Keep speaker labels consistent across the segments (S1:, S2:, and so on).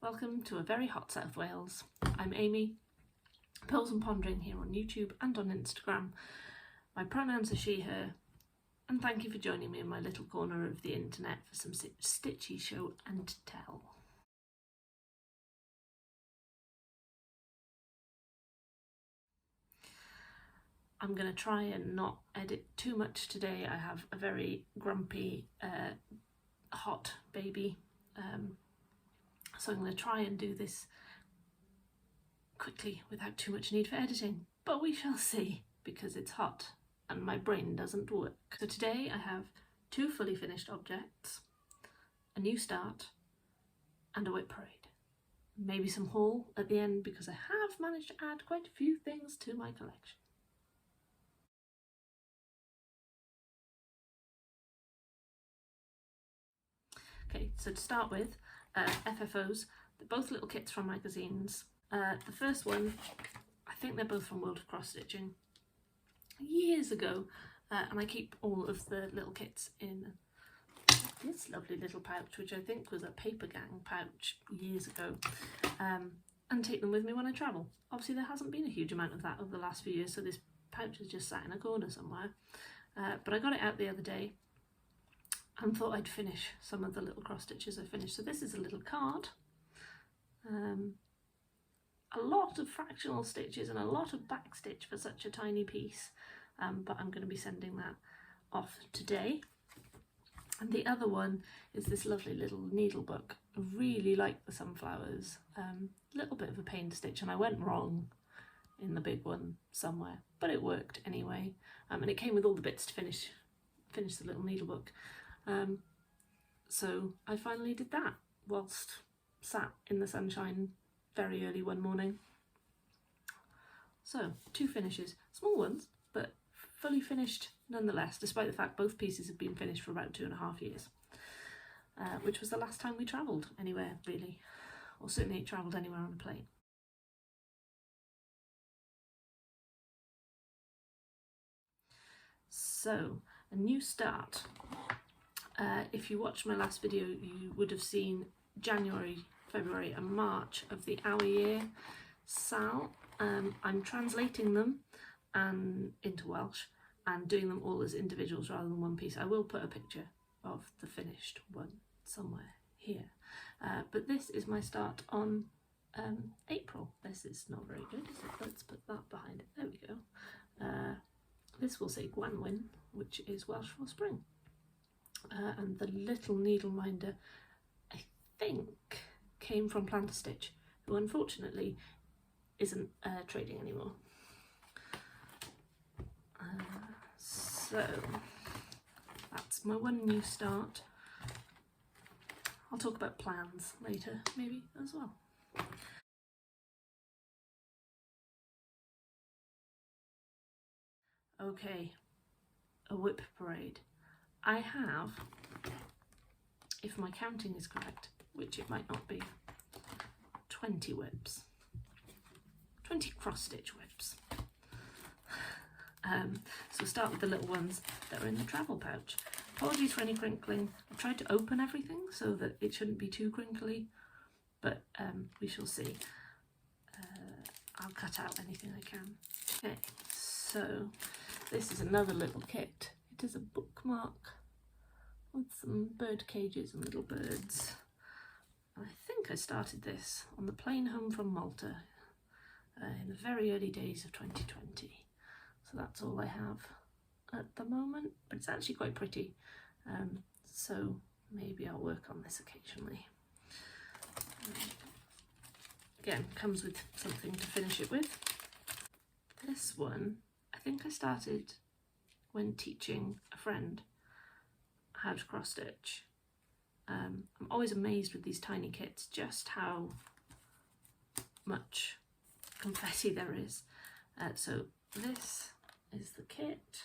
S1: Welcome to a very hot South Wales. I'm Amy, Pills and Pondering here on YouTube and on Instagram. My pronouns are she, her, and thank you for joining me in my little corner of the internet for some stitchy show and tell. I'm going to try and not edit too much today. I have a very grumpy, hot baby, so I'm going to try and do this quickly without too much need for editing, but we shall see because it's hot and my brain doesn't work. So today I have two fully finished objects, a new start and a WiP parade. Maybe some haul at the end because I have managed to add quite a few things to my collection. Okay, so to start with, FFOs, they're both little kits from magazines. The first one, I think they're both from World of Cross Stitching, years ago, and I keep all of the little kits in this lovely little pouch, which I think was a paper gang pouch years ago, and take them with me when I travel. Obviously there hasn't been a huge amount of that over the last few years, so this pouch has just sat in a corner somewhere, but I got it out the other day and thought I'd finish some of the little cross stitches I finished. So this is a little card, a lot of fractional stitches and a lot of back stitch for such a tiny piece, but I'm going to be sending that off today. And the other one is this lovely little needle book. I really like the sunflowers, little bit of a pain to stitch, and I went wrong in the big one somewhere, but it worked anyway, and it came with all the bits to finish the little needle book. So I finally did that whilst sat in the sunshine very early one morning. So two finishes, small ones, but fully finished nonetheless, despite the fact both pieces have been finished for about 2.5 years, which was the last time we travelled anywhere really, or certainly travelled anywhere on a plane. So a new start. If you watched my last video, you would have seen January, February and March of the Our Year SAL. I'm translating them into Welsh and doing them all as individuals rather than one piece. I will put a picture of the finished one somewhere here. But this is my start on April. This is not very good, is it? Let's put that behind it. There we go. This will say Gwanwyn, which is Welsh for spring. And the little needle minder, I think, came from Planter Stitch, who unfortunately isn't trading anymore. So that's my one new start. I'll talk about plans later, maybe, as well. Okay, a WiP parade. I have, if my counting is correct, which it might not be, 20 WIPs, 20 cross-stitch WIPs. So we'll start with the little ones that are in the travel pouch. Apologies for any crinkling. I've tried to open everything so that it shouldn't be too crinkly, but we shall see. I'll cut out anything I can. Okay, so this is another little kit. It is a bookmark with some bird cages and little birds. I think I started this on the plane home from Malta in the very early days of 2020. So that's all I have at the moment, but it's actually quite pretty. So maybe I'll work on this occasionally. Again, comes with something to finish it with. This one, I think I started when teaching a friend how to cross stitch. I'm always amazed with these tiny kits just how much confetti there is. So this is the kit,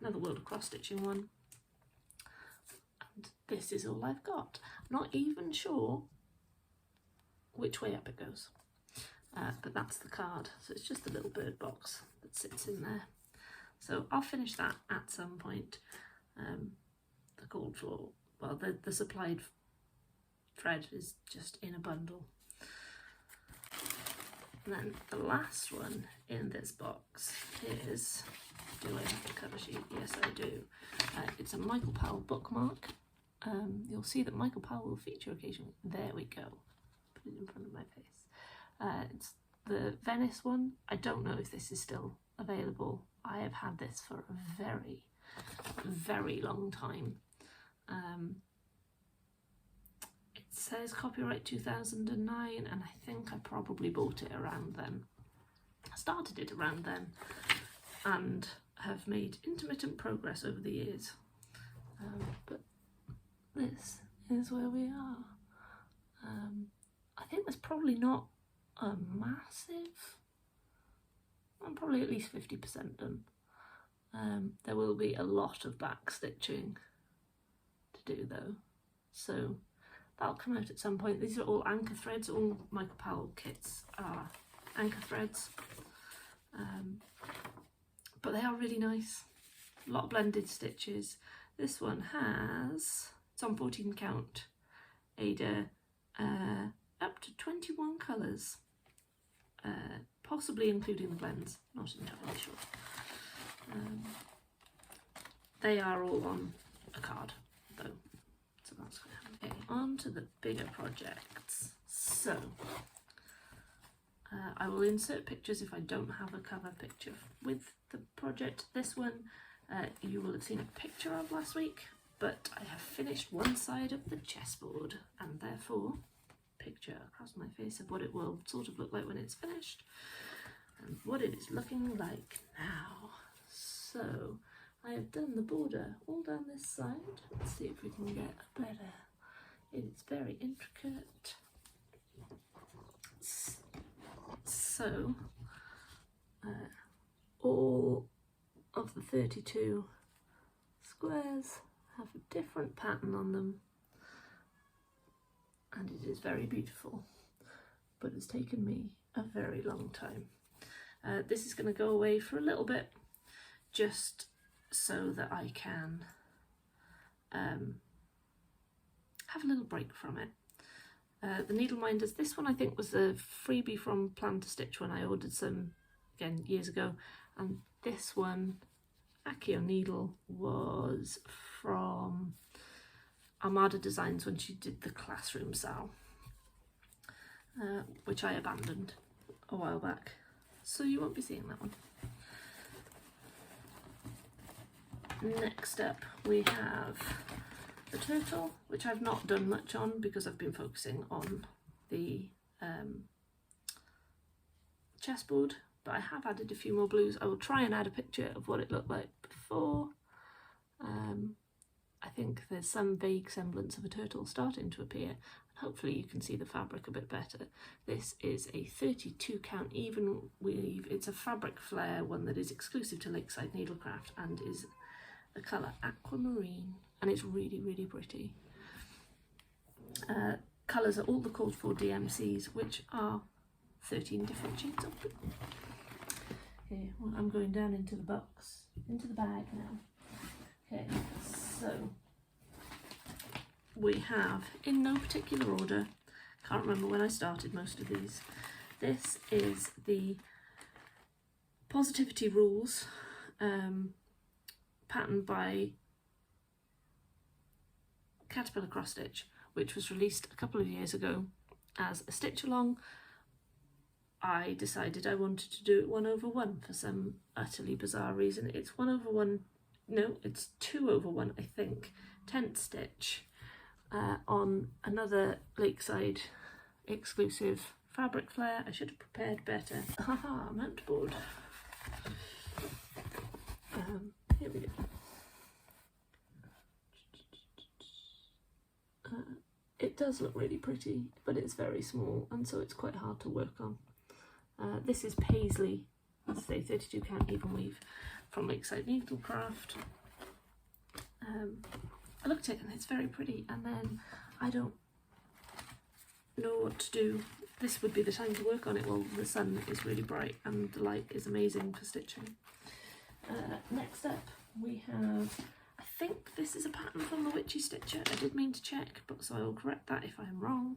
S1: another World of Cross Stitching one, and this is all I've got. I'm not even sure which way up it goes, but that's the card. So it's just a little bird box that sits in there. So I'll finish that at some point. The called for, well, the supplied thread is just in a bundle. And then the last one in this box is, do I have the cover sheet? Yes, I do. It's a Michael Powell bookmark. You'll see that Michael Powell will feature occasionally. There we go. Put it in front of my face. It's the Venice one. I don't know if this is still available. I have had this for a very, very long time. It says copyright 2009, and I think I probably bought it around then. I started it around then and have made intermittent progress over the years. But this is where we are. I think there's probably not a massive, I'm probably at least 50% done. There will be a lot of back stitching to do though, so that'll come out at some point. These are all anchor threads. All Michael Powell kits are anchor threads, but they are really nice. A lot of blended stitches. This one has, it's on 14 count Ada, up to 21 colours, possibly including the blends, not entirely sure. They are all on a card though, so that's good. Okay, on to the bigger projects. So I will insert pictures if I don't have a cover picture with the project. This one you will have seen a picture of last week, but I have finished one side of the chessboard, and therefore picture across my face of what it will sort of look like when it's finished and what it is looking like now. So I have done the border all down this side. Let's see if we can get a better. It is very intricate. So all of the 32 squares have a different pattern on them, and it is very beautiful, but it's taken me a very long time. This is going to go away for a little bit, just so that I can have a little break from it. The needle minders, this one I think was a freebie from Plan to Stitch when I ordered some, again, years ago, and this one, Accio needle, was from Armada Designs when she did the classroom sal, which I abandoned a while back, so you won't be seeing that one. Next up we have the turtle, which I've not done much on because I've been focusing on the chessboard, but I have added a few more blues. I will try and add a picture of what it looked like before. I think there's some vague semblance of a turtle starting to appear, and hopefully you can see the fabric a bit better. This is a 32 count even weave. It's a fabric flare, one that is exclusive to Lakeside Needlecraft and is the colour aquamarine, and it's really, really pretty. Colours are all the called for DMCs, which are 13 different shades of blue. Okay, well, I'm going down into the box, into the bag now. Okay, so we have, in no particular order, can't remember when I started most of these, this is the Positivity Rules pattern by Caterpillar Cross Stitch, which was released a couple of years ago as a stitch along. I decided I wanted to do it 1/1 for some utterly bizarre reason. It's 1/1, no, it's 2/1, I think, 10th stitch on another Lakeside exclusive fabric flare. I should have prepared better. Haha, mount board. Here we go. It does look really pretty, but it's very small, and so it's quite hard to work on. This is Paisley, let's say 32 count even weave from Lakeside Needlecraft. I looked at it and it's very pretty, and then I don't know what to do. This would be the time to work on it while the sun is really bright and the light is amazing for stitching. Next up we have, I think this is a pattern from the Witchy Stitcher. I did mean to check, but so I will correct that if I'm wrong,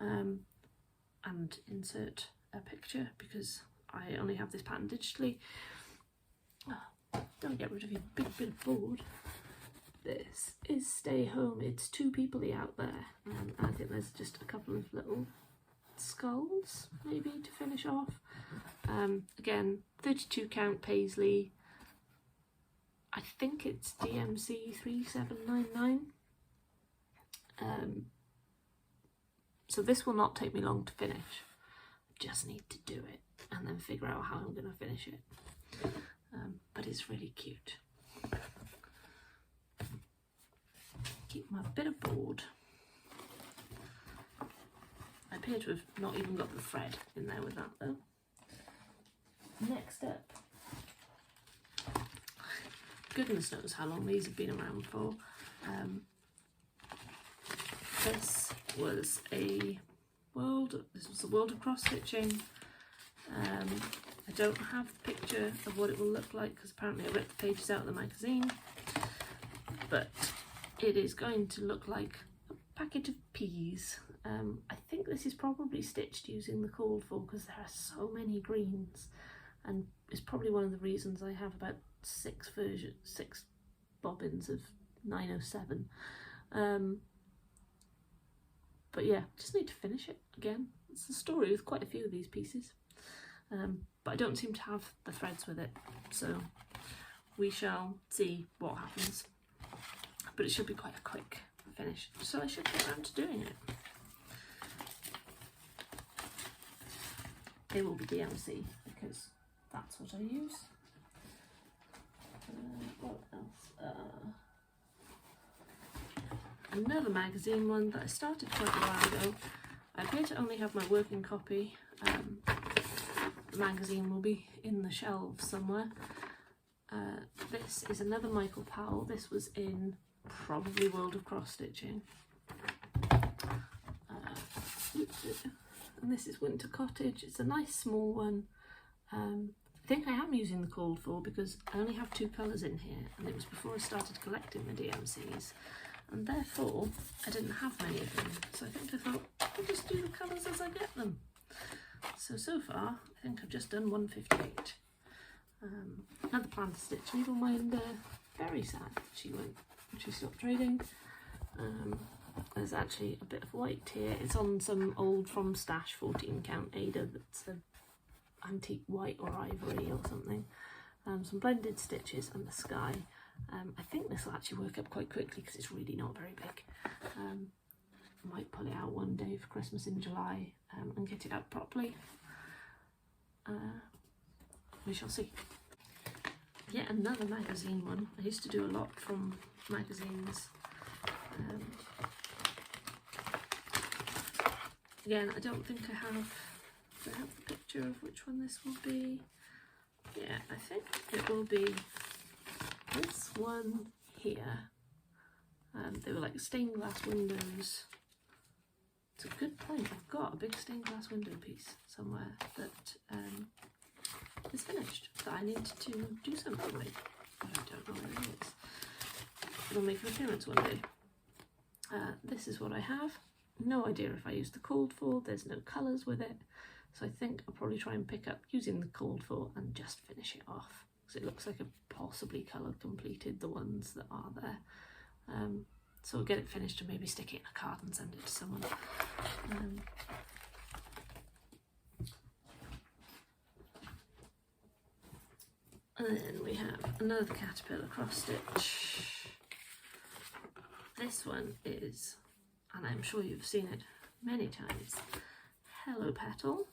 S1: and insert a picture because I only have this pattern digitally. Oh, don't get rid of your big bit of board. This is Stay Home. It's too people-y out there. I think there's just a couple of little skulls maybe to finish off. Again, 32 count paisley. I think it's DMC 3799. So this will not take me long to finish. I just need to do it and then figure out how I'm going to finish it. But it's really cute. Keep my bit of board. I appear to have not even got the thread in there with that though. Next up, goodness knows how long these have been around for. This was a world of cross stitching. I don't have the picture of what it will look like because apparently I ripped the pages out of the magazine, but it is going to look like a packet of peas. I think this is probably stitched using the called for because there are so many greens, and it's probably one of the reasons I have about 6 bobbins of 907. But yeah, just need to finish it again. It's the story with quite a few of these pieces, but I don't seem to have the threads with it, so we shall see what happens. But it should be quite a quick finish, so I should get around to doing it. It will be DMC because that's what I use. What else? Another magazine one that I started quite a while ago. I appear to only have my working copy. The magazine will be in the shelves somewhere. This is another Michael Powell. This was in probably World of Cross Stitching. And this is Winter Cottage. It's a nice small one. I think I am using the called for because I only have 2 colours in here, and it was before I started collecting the DMCs, and therefore I didn't have many of them. So I think I thought I'll just do the colours as I get them. So far I think I've just done 158. Another Planter Stitch needleminder. Very sad she stopped trading. There's actually a bit of white here. It's on some old From Stash 14 count Ada that's an antique white or ivory or something. Some blended stitches and the sky. I think this will actually work up quite quickly because it's really not very big. I might pull it out one day for Christmas in July and get it out properly. We shall see. Yet another magazine one. I used to do a lot from magazines. Again, I don't think I have the picture of which one this will be. Yeah, I think it will be this one here. They were like stained glass windows. It's a good point. I've got a big stained glass window piece somewhere that is finished that I need to do something with. I don't know where it is. It'll make an appearance one day. This is what I have. No idea if I use the called for. There's no colours with it, so I think I'll probably try and pick up using the called for and just finish it off because it looks like I've possibly colour completed the ones that are there. So I'll get it finished and maybe stick it in a card and send it to someone. And then we have another caterpillar cross stitch. This one is, and I'm sure you've seen it many times, Hello Petal,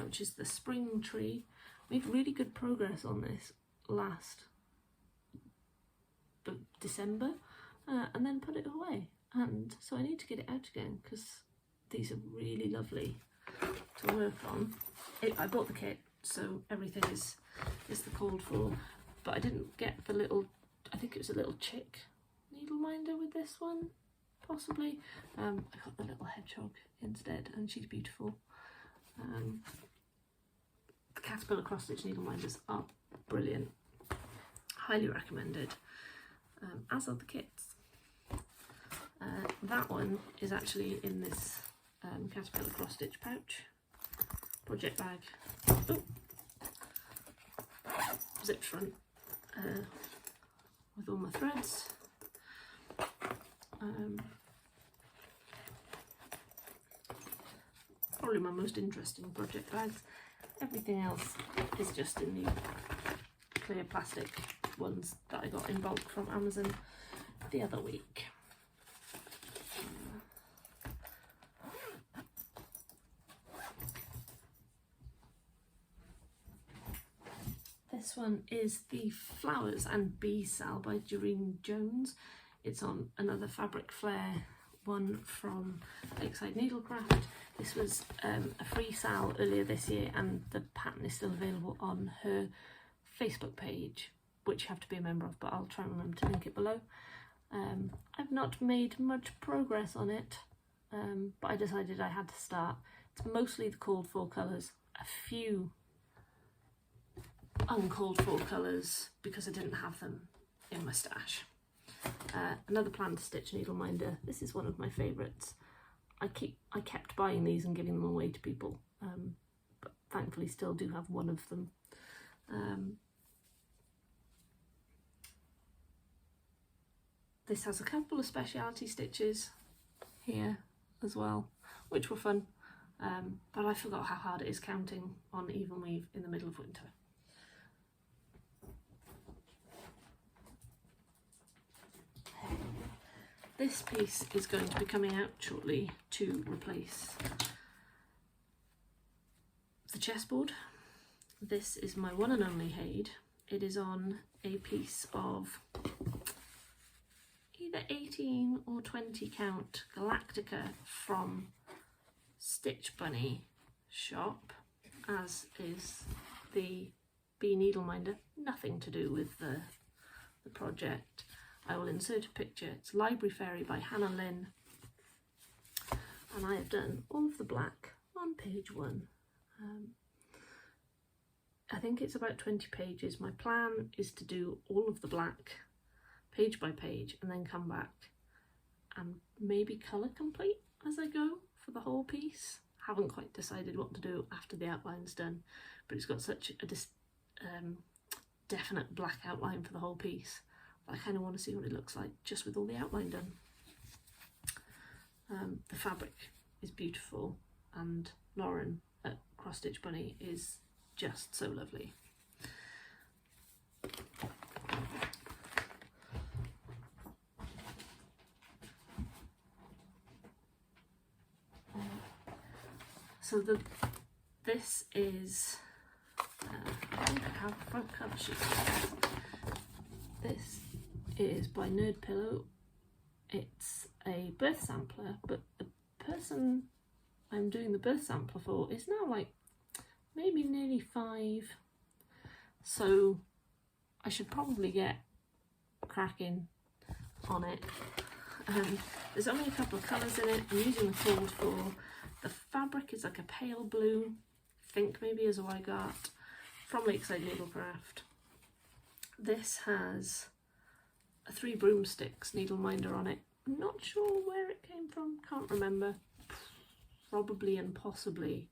S1: which is the spring tree. Made really good progress on this last December, and then put it away, and so I need to get it out again because these are really lovely to work on. I bought the kit, so everything is the called for, but I didn't get the little, I think it was a little chick needleminder with this one, possibly. I got the little hedgehog instead, and she's beautiful. The caterpillar cross stitch needleminders are brilliant, highly recommended. as are the kits. That one is actually in this Caterpillar cross stitch pouch, project bag. Ooh. Zipped front with all my threads. Probably my most interesting project bags. Everything else is just in the clear plastic ones that I got in bulk from Amazon the other week. This one is the Flowers and Bee Sal by Doreen Jones. It's on another Fabric Flare one from Lakeside Needlecraft. This was a free sale earlier this year, and the pattern is still available on her Facebook page, which you have to be a member of, but I'll try and remember to link it below. I've not made much progress on it, but I decided I had to start. It's mostly the called for colours, a few uncalled for colours because I didn't have them in my stash. Another plan to stitch needle minder. This is one of my favourites. I kept buying these and giving them away to people, but thankfully still do have one of them. This has a couple of speciality stitches here as well, which were fun, but I forgot how hard it is counting on even weave in the middle of winter. This piece is going to be coming out shortly to replace the chessboard. This is my one and only Hade. It is on a piece of either 18 or 20 count Galactica from Stitch Bunny shop, as is the bee needle minder. Nothing to do with the project. I will insert a picture. It's Library Fairy by Lynn, and I have done all of the black on page 1. I think it's about 20 pages. My plan is to do all of the black page by page and then come back and maybe colour complete as I go for the whole piece. Haven't quite decided what to do after the outline's done, but it's got such a definite black outline for the whole piece. I kind of want to see what it looks like just with all the outline done. The fabric is beautiful, and Lauren at Cross Stitch Bunny is just so lovely. So this is, I think I have front cover sheet. This is by nerdPILLO. It's a birth sampler, but the person I'm doing the birth sampler for is now like maybe nearly 5, so I should probably get cracking on it. There's only a couple of colours in it. I'm using the called for. The fabric is like a pale blue, I think maybe as a Wygart, from Lakeside Needlecraft. This has a 3 broomsticks needle minder on it. I'm not sure where it came from, can't remember. Probably and possibly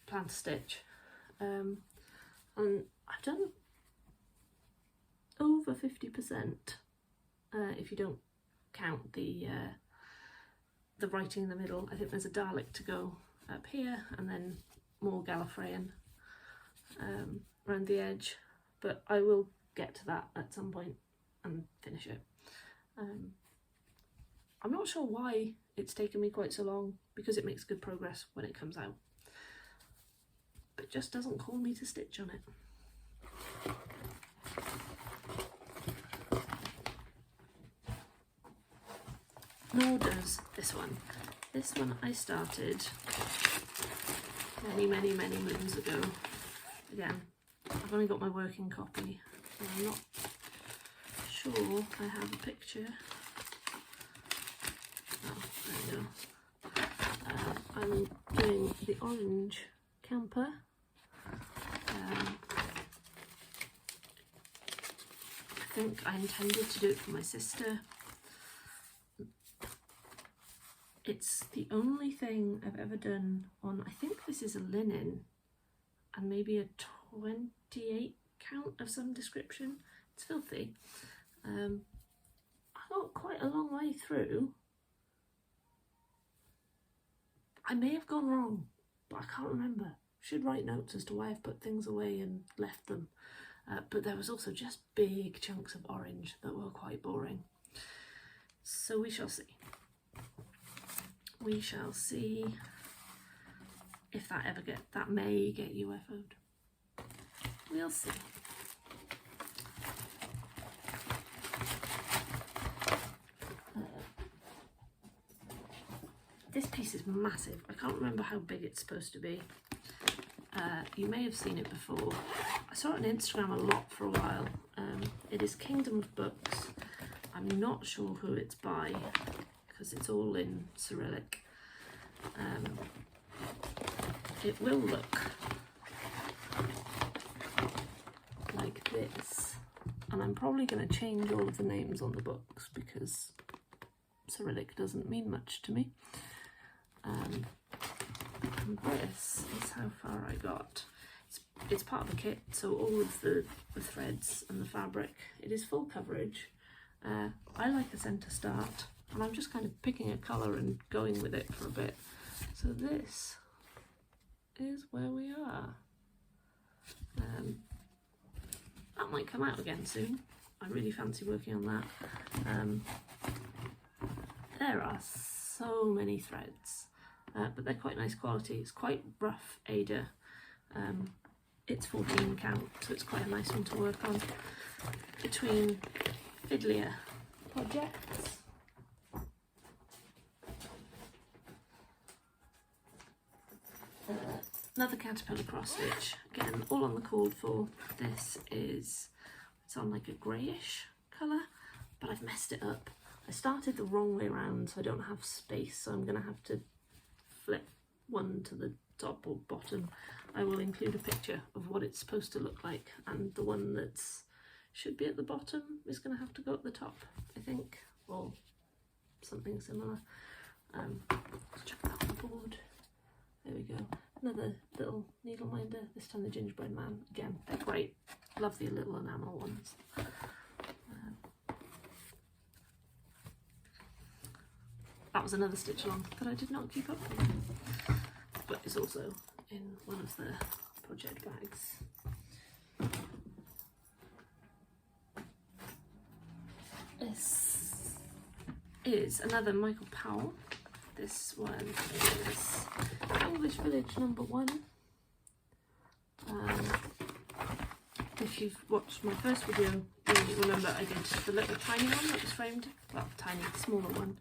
S1: Plan to Stitch. And I've done over 50%, if you don't count the writing in the middle. I think there's a Dalek to go up here, and then more Gallifreyan around the edge, but I will get to that at some point and finish it. I'm not sure why it's taken me quite so long, because it makes good progress when it comes out, but it just doesn't call me to stitch on it. Nor does this one. This one I started many moons ago. Again, I've only got my working copy, and I'm not sure I have a picture. Oh, there we go. I'm doing the orange camper. I think I intended to do it for my sister. It's the only thing I've ever done on, I think this is a linen and maybe a 28 count of some description. It's filthy. I got quite a long way through. I may have gone wrong, but I can't remember. Should write notes as to why I've put things away and left them. But there was also just big chunks of orange that were quite boring. So we shall see. We shall see if that may get UFO'd. We'll see. This piece is massive. I can't remember how big it's supposed to be. You may have seen it before. I saw it on Instagram a lot for a while. It is Kingdom of Books. I'm not sure who it's by because it's all in Cyrillic. It will look like this, and I'm probably going to change all of the names on the books because Cyrillic doesn't mean much to me. And this is how far I got. It's part of the kit, so all of the threads and the fabric, it is full coverage. I like a centre start, and I'm just kind of picking a colour and going with it for a bit. So this is where we are. That might come out again soon. I really fancy working on that. There are so many threads, but they're quite nice quality. It's quite rough Ada. It's 14 count, so it's quite a nice one to work on. Between fiddlier projects, another caterpillar cross stitch, again all on the cord for. This is, it's on like a greyish colour, but I've messed it up. I started the wrong way around, so I don't have space, so I'm going to have to flip one to the top or bottom. I will include a picture of what it's supposed to look like, and the one that's should be at the bottom is going to have to go at the top, I think, or something similar. Let's chuck that on the board. There we go. Another little needle minder, this time the gingerbread man. Again, they're great. Love the little enamel ones. That was another stitch along that I did not keep up with, but it's also in one of the project bags. This is another Michael Powell. This one is English Village #1. If you've watched my first video, you'll remember I did the little tiny one that was framed, well, tiny, smaller one.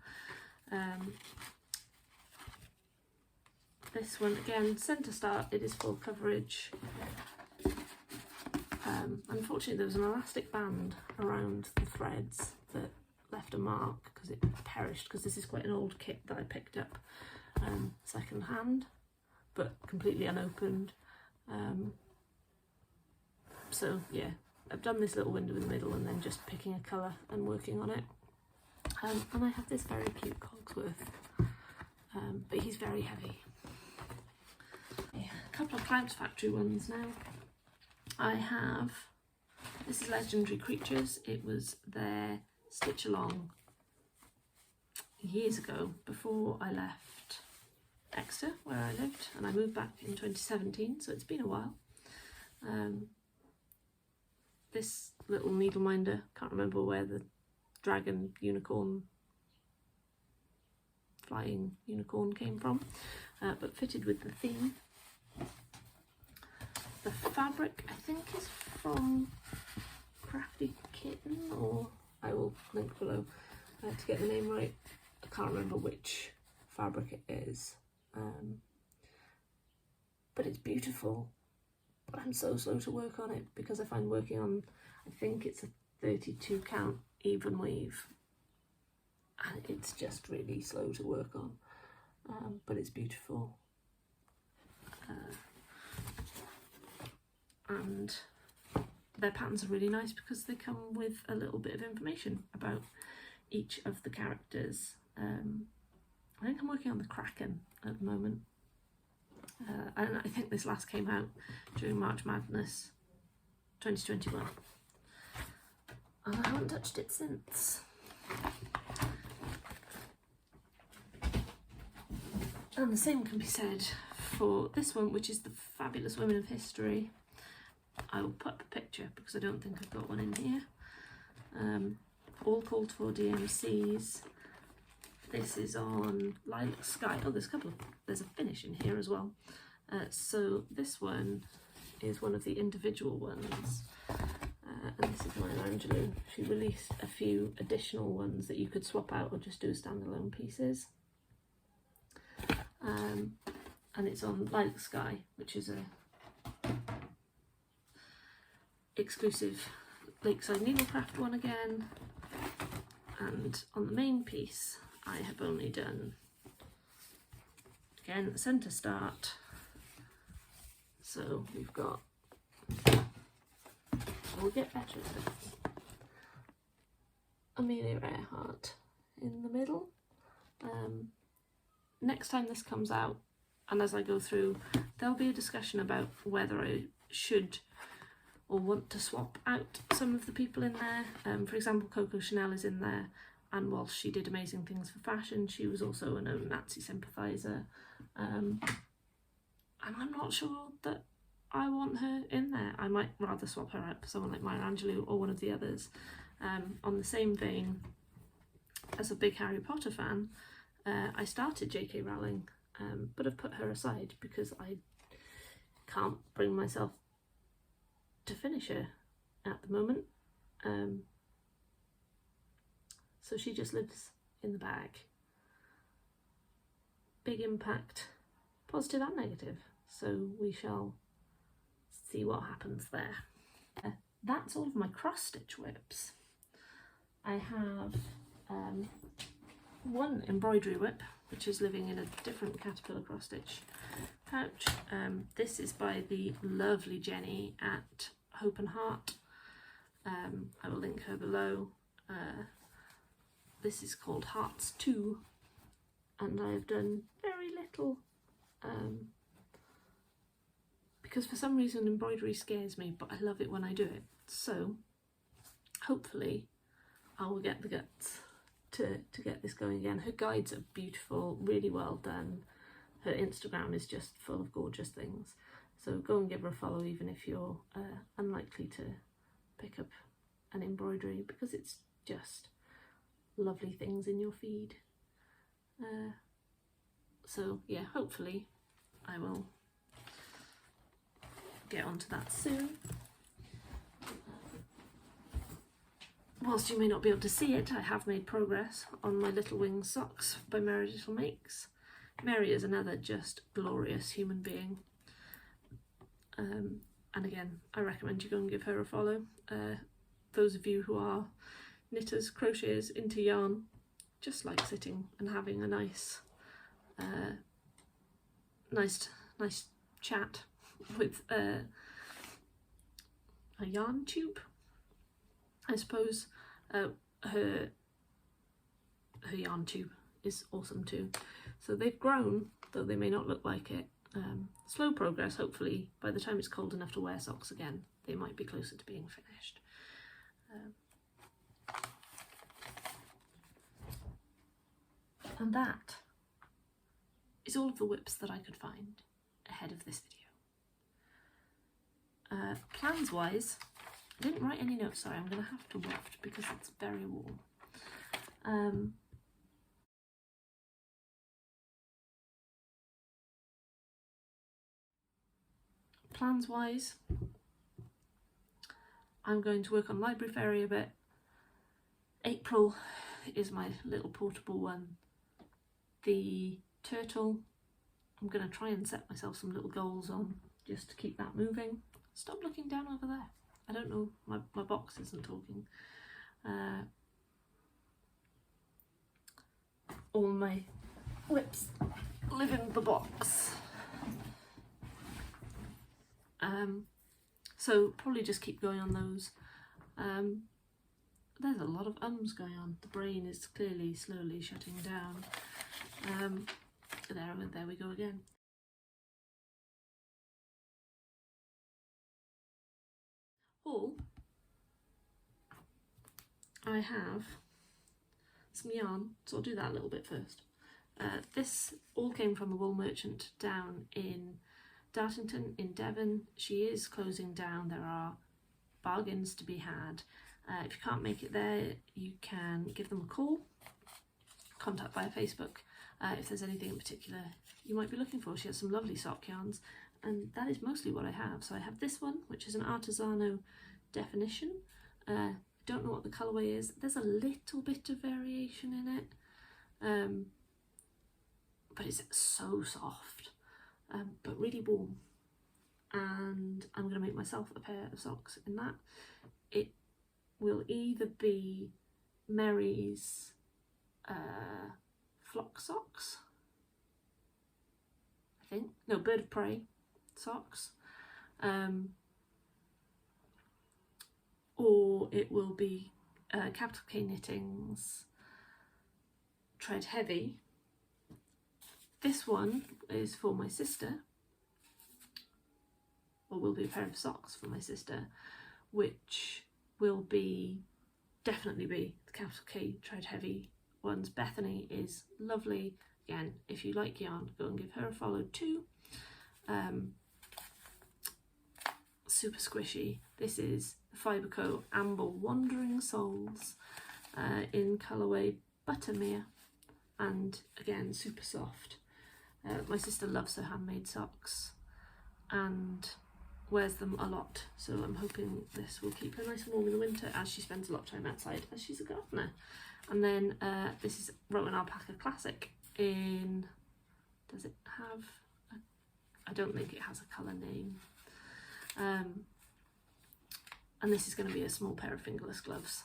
S1: This one, again, centre start, it is full coverage. Unfortunately, there was an elastic band around the threads that left a mark because it perished, because this is quite an old kit that I picked up second hand, but completely unopened. So yeah, I've done this little window in the middle and then just picking a colour and working on it. And I have this very cute Cogsworth, but he's very heavy. Yeah, a couple of Clouds Factory ones now. I have, this is Legendary Creatures. It was their stitch along years ago, before I left Exeter, where I lived, and I moved back in 2017, so it's been a while. This little needle minder, can't remember where the dragon unicorn, flying unicorn came from, but fitted with the theme. The fabric, I think, is from Crafty Kitten, or I will link below to get the name right. I can't remember which fabric it is, but it's beautiful. But I'm so slow to work on it because I find working on, I think it's a 32 count even weave, and it's just really slow to work on, but it's beautiful. And their patterns are really nice because they come with a little bit of information about each of the characters. I think I'm working on the Kraken at the moment, and I think this last came out during March Madness 2021, and I haven't touched it since. And the same can be said for this one, which is the Fabulous Women of History. I will put up a picture because I don't think I've got one in here. All called for DMCs. This is on Lilac Sky. Oh, there's a finish in here as well. So this one is one of the individual ones. And this is Maya Angelou. She released a few additional ones that you could swap out or just do as standalone pieces. And it's on Lilac Sky, which is a exclusive Lakeside Needlecraft one again. And on the main piece, I have only done, again, the centre start. So we've got, we'll get better at this, Amelia Earhart in the middle. Next time this comes out, and as I go through, there'll be a discussion about whether I should or want to swap out some of the people in there. For example, Coco Chanel is in there, and whilst she did amazing things for fashion, she was also a known Nazi sympathiser. And I'm not sure that I want her in there. I might rather swap her out for someone like Maya Angelou or one of the others. On the same vein, as a big Harry Potter fan, I started J.K. Rowling, but I've put her aside because I can't bring myself to finish her at the moment. So she just lives in the bag. Big impact, positive and negative. So we shall see what happens there. That's all of my cross-stitch WIPs. I have one embroidery WIP, which is living in a different caterpillar cross-stitch pouch. This is by the lovely Jenny at Hope&Hart. I will link her below. This is called Hearts 2, and I've done very little because for some reason embroidery scares me, but I love it when I do it. So hopefully I will get the guts to get this going again. Her guides are beautiful, really well done. Her Instagram is just full of gorgeous things. So go and give her a follow, even if you're unlikely to pick up an embroidery, because it's just lovely things in your feed. So yeah, hopefully I will get onto that soon. Whilst you may not be able to see it, I have made progress on my Little Wings socks by Mary Little Makes. Mary is another just glorious human being. And again, I recommend you go and give her a follow. Those of you who are knitters, crocheters, into yarn, just like sitting and having a nice chat with a yarn tube, I suppose. Her yarn tube is awesome too. So they've grown, though they may not look like it. Slow progress. Hopefully by the time it's cold enough to wear socks again, they might be closer to being finished. And that is all of the WIPs that I could find ahead of this video. Plans wise, I didn't write any notes. Sorry, I'm going to have to waft because it's very warm. Plans wise, I'm going to work on Library Fairy a bit. April is my little portable one. The turtle, I'm going to try and set myself some little goals on just to keep that moving. Stop looking down over there. I don't know, my box isn't talking. All my WIPs live in the box. So probably just keep going on those. There's a lot of ums going on. The brain is clearly slowly shutting down. There we go again. Haul. I have some yarn, so I'll do that a little bit first. This all came from a wool merchant down in Dartington in Devon. She is closing down. There are bargains to be had. If you can't make it there, you can give them a call, contact via Facebook if there's anything in particular you might be looking for. She has some lovely sock yarns, and that is mostly what I have. So I have this one, which is an Artigiano definition. Don't know what the colourway is. There's a little bit of variation in it, but it's so soft, but really warm. And I'm going to make myself a pair of socks in that. It will either be Mary's flock socks, I think. No, Bird of Prey socks. Or it will be Capital K Knitting's Tread Heavy. This one is for my sister, or will be a pair of socks for my sister, which will definitely be the Capital K Tread Heavy ones. Bethany is lovely. Again, if you like yarn, go and give her a follow too. Super squishy. This is the Fiberco Amber Wandering Souls in colourway Buttermere, and again super soft. My sister loves her handmade socks and wears them a lot, so I'm hoping this will keep her nice and warm in the winter, as she spends a lot of time outside as she's a gardener. And then this is Rowan Alpaca Classic in, does it have I don't think it has a colour name. And this is going to be a small pair of fingerless gloves,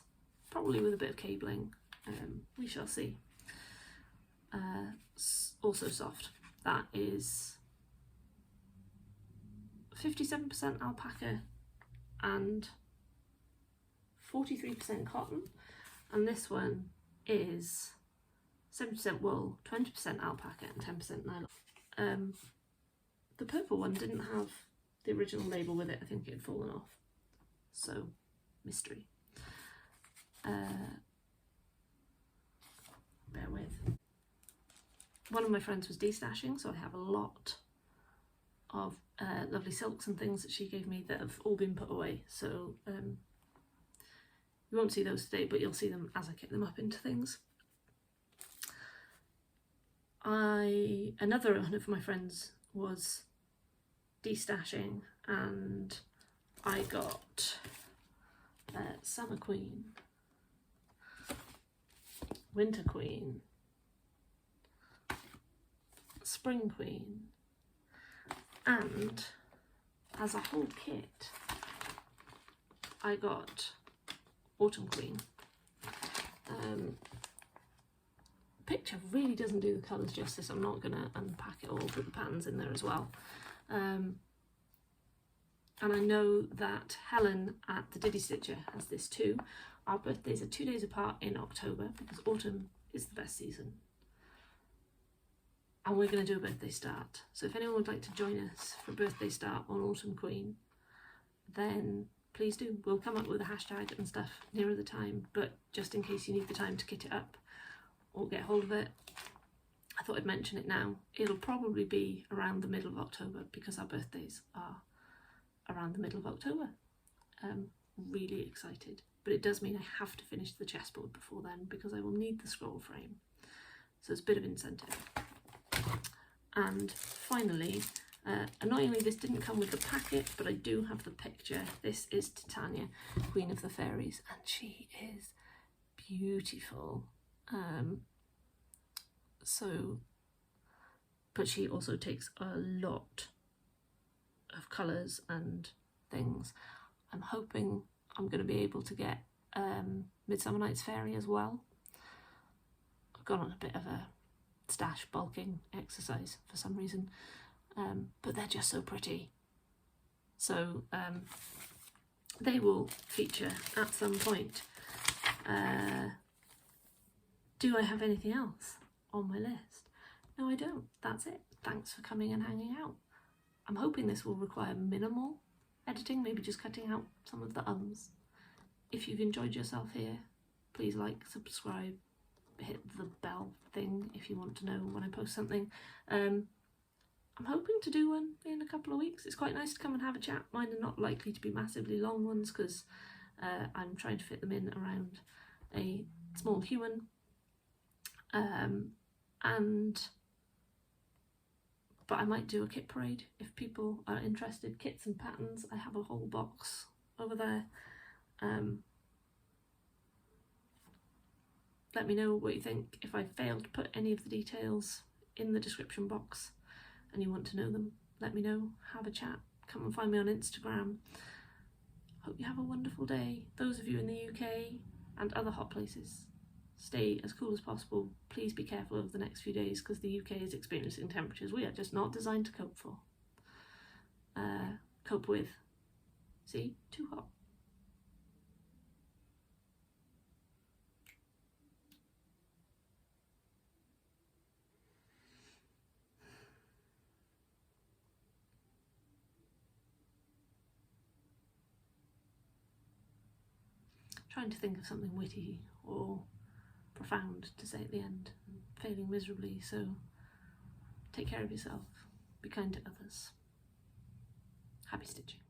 S1: probably with a bit of cabling. We shall see. Also soft. That is 57% alpaca and 43% cotton, and this one is 70% wool, 20% alpaca and 10% nylon. The purple one didn't have the original label with it. I think it had fallen off, so mystery. Bear with. One of my friends was destashing, so I have a lot of lovely silks and things that she gave me that have all been put away, so you won't see those today, but you'll see them as I get them up into things. Another one of my friends was destashing, and I got Summer Queen, Winter Queen, Spring Queen, and as a whole kit I got Autumn Queen. Picture really doesn't do the colours justice. I'm not going to unpack it all, put the patterns in there as well. And I know that Helen at the Diddy Stitcher has this too. Our birthdays are 2 days apart in October because autumn is the best season. And we're going to do a birthday start. So if anyone would like to join us for a birthday start on Autumn Queen, then please do. We'll come up with a hashtag and stuff nearer the time, but just in case you need the time to kit it up or get hold of it, I thought I'd mention it now. It'll probably be around the middle of October because our birthdays are around the middle of October. Really excited, but it does mean I have to finish the chessboard before then because I will need the scroll frame, so it's a bit of incentive. And finally, annoyingly this didn't come with the packet, but I do have the picture. This is Titania, Queen of the Fairies, and she is beautiful. But she also takes a lot of colours and things. I'm hoping I'm going to be able to get Midsummer Night's Fairy as well. I've gone on a bit of a stash bulking exercise for some reason, but they're just so pretty. So they will feature at some point. Do I have anything else on my list? No, I don't. That's it. Thanks for coming and hanging out. I'm hoping this will require minimal editing, maybe just cutting out some of the ums. If you've enjoyed yourself here, please like, subscribe, hit the bell thing if you want to know when I post something. I'm hoping to do one in a couple of weeks. It's quite nice to come and have a chat. Mine are not likely to be massively long ones because I'm trying to fit them in around a small human. But I might do a kit parade if people are interested. Kits and patterns, I have a whole box over there. Let me know what you think. If I failed to put any of the details in the description box and you want to know them, let me know. Have a chat. Come and find me on Instagram. Hope you have a wonderful day. Those of you in the UK and other hot places, stay as cool as possible. Please be careful over the next few days because the UK is experiencing temperatures we are just not designed to cope for. Cope with. See? Too hot. Trying to think of something witty or profound to say at the end, failing miserably, so take care of yourself, be kind to others. Happy stitching.